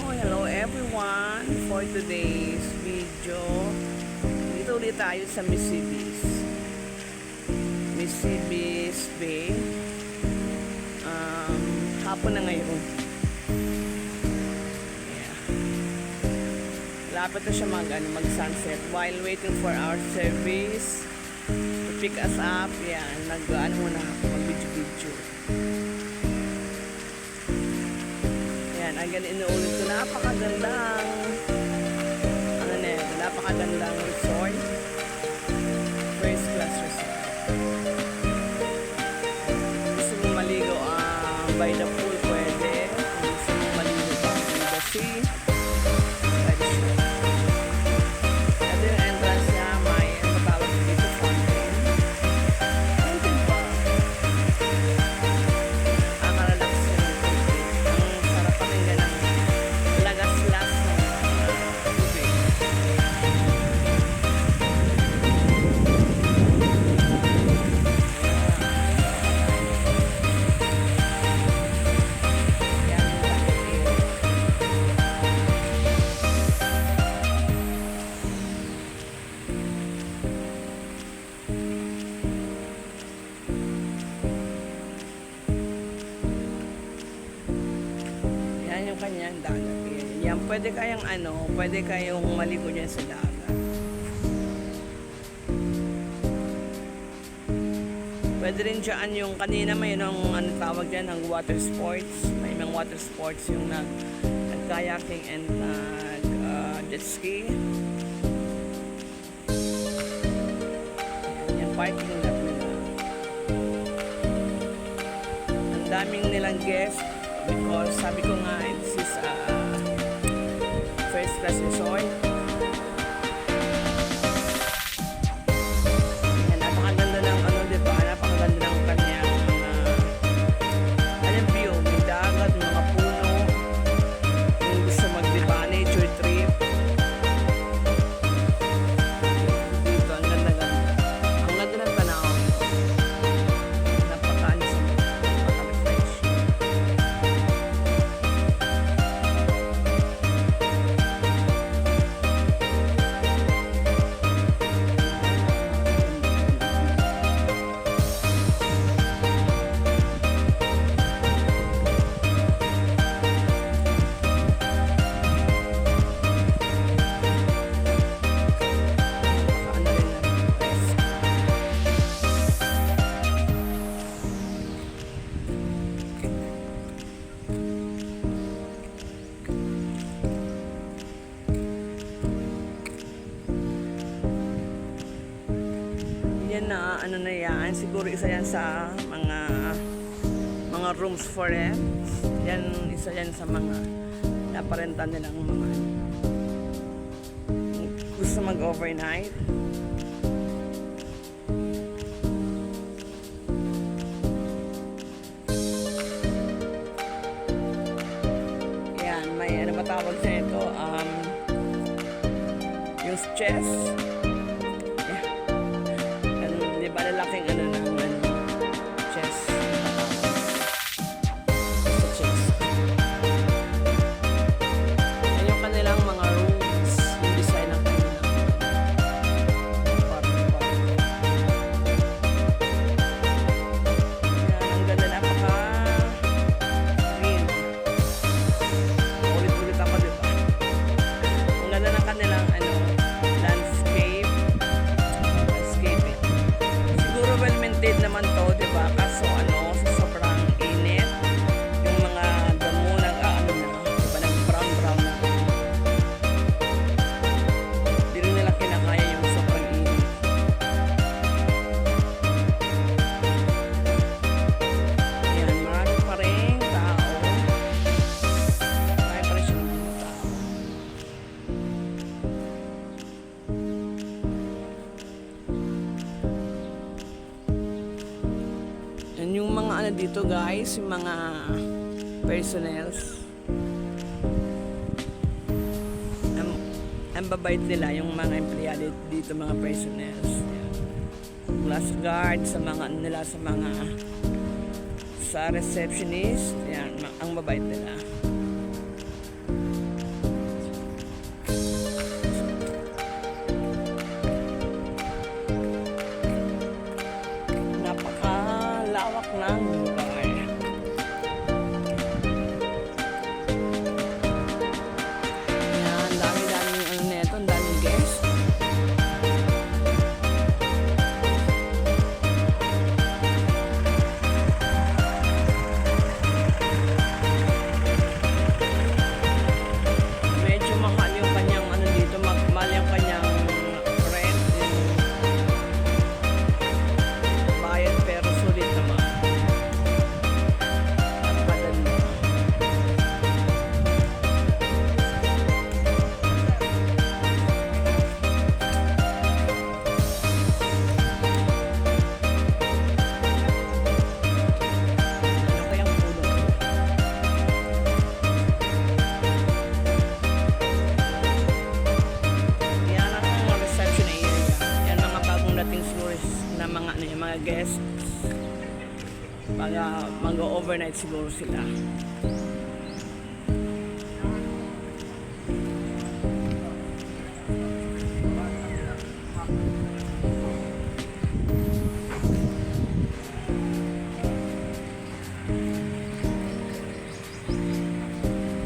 hello everyone. For today's video, dito ulit tayo sa Mississippi Bay. Hapon na ngayon. Yeah. Lapit na siya mag-sunset while waiting for our service to pick us up. Yan, muna ako mag-video. Again, inuulit ko, napakagandang napakagandang resort, first class resort. Gusto mo maligo by the pool, pwede. Gusto mo maligo by the sea, pwede siya. Ito yung entrance niya, may matawag dito fountain. Fountain pa. Relax yung ang sarap pakinggan ng lagas-las ng tubig. Yan yung kanyang dagat. Yan, pwede kayong maligo dyan sa dagat. Pwede rin dyan yung kanina may tawag dyan, ang water sports. May mga water sports yung nag-kayaking and jet ski. Yan, parking lot nila. Ang daming nilang guests because sabi ko nga, this is first class resort. Yan, napakaganda ng dito, napakaganda ng kanyang view, may dagat, mga puno, yung gusto mag-diba, nature trip. Dito, ang ganda-ganda. Ang ganda ng panahon. Napaka-refresh. Yan na yan, siguro isa yan sa mga rooms for rent. Yan, isa yan sa mga naparenta nilang mga gusto mag-overnight. Yan, may matawag sa ito, yung chess. Malalaking chess. Chess. Yan yung kanilang mga rooms, yung design ng kanilang apartment. Yan, ang ganda, napaka-green. Ulit-ulit ako, diba? Ang ganda ng kanilang landscape. Well-maintained naman to, diba? Kaso sa sobrang init, yung mga damo diba, nag-brown na. Hindi rin nila kinakaya yung sobrang init. Yan, marami pa rin tao. Marami pa rin siya ng tao. Yung mga dito guys, yung mga personnels, ang babait nila yung mga empleyado dito, mga personnels. Mula sa guard, sa mga sa receptionist, yan, ang babait nila. Mag-overnight siguro sila.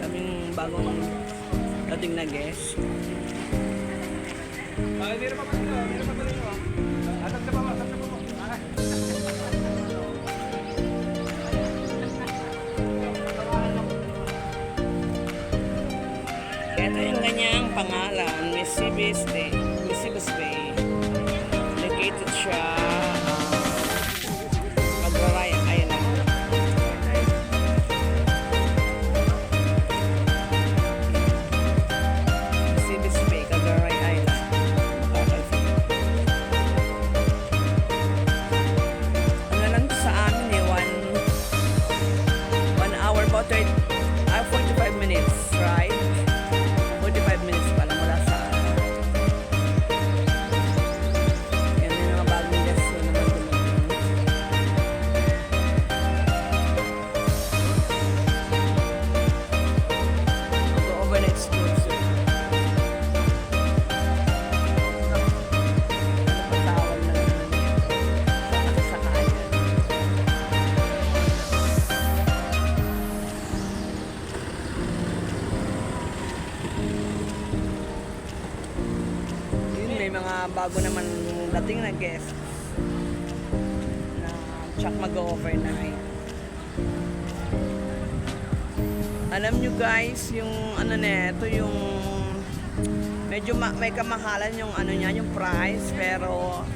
Kaming bagong dating na guest. Meron pa dito, meron pa dito. Atag sa baba, atag sa baba. Ito yung kanyang pangalan, Mississippi Bay. Mississippi Bay. Located siya Cagaray Island. Mississippi Bay, Cagaray Island. Ano lang to sa amin eh, 1 hour po, 45 minutes ride. 45 minutes pa lang mula sa yan yung mga bagong guests na naman dumating. Mag-overnight school sila. Napatawag na naman yan sa kanya. May mga bago naman dating na guests na tsak mag-overnight. Alam nyo guys, yung ano neto, yung medyo may kamahalan yung ano niya, yung price, pero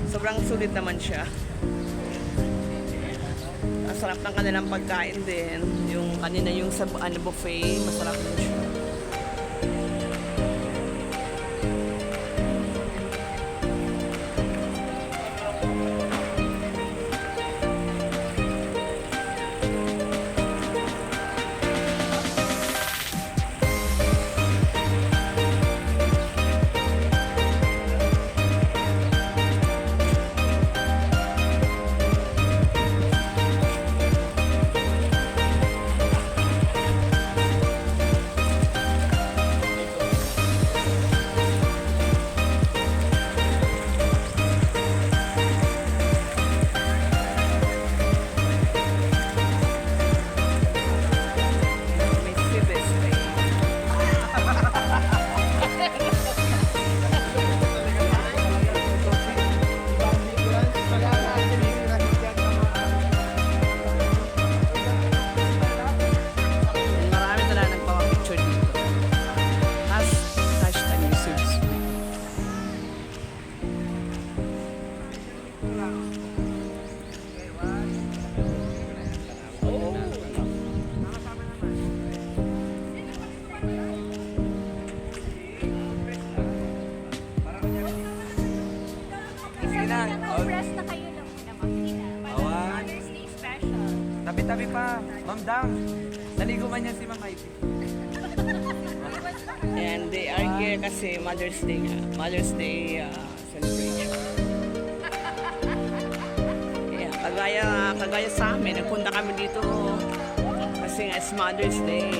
sobrang sulit naman siya. Ang sarap ng kanilang pagkain din. Yung kanina yung sa buffet, masarap din siya. Naka-press na kayo lang muna, ma'am. Hindi na. Mother's Day special. Tabi-tabi pa, Ma'am Dang. Naligo man niya si Ma'am Ivy. And they are here kasi Mother's Day nga. Mother's Day celebration. Yeah, kagaya sa amin, nagpunta kami dito kasi nga it's Mother's Day.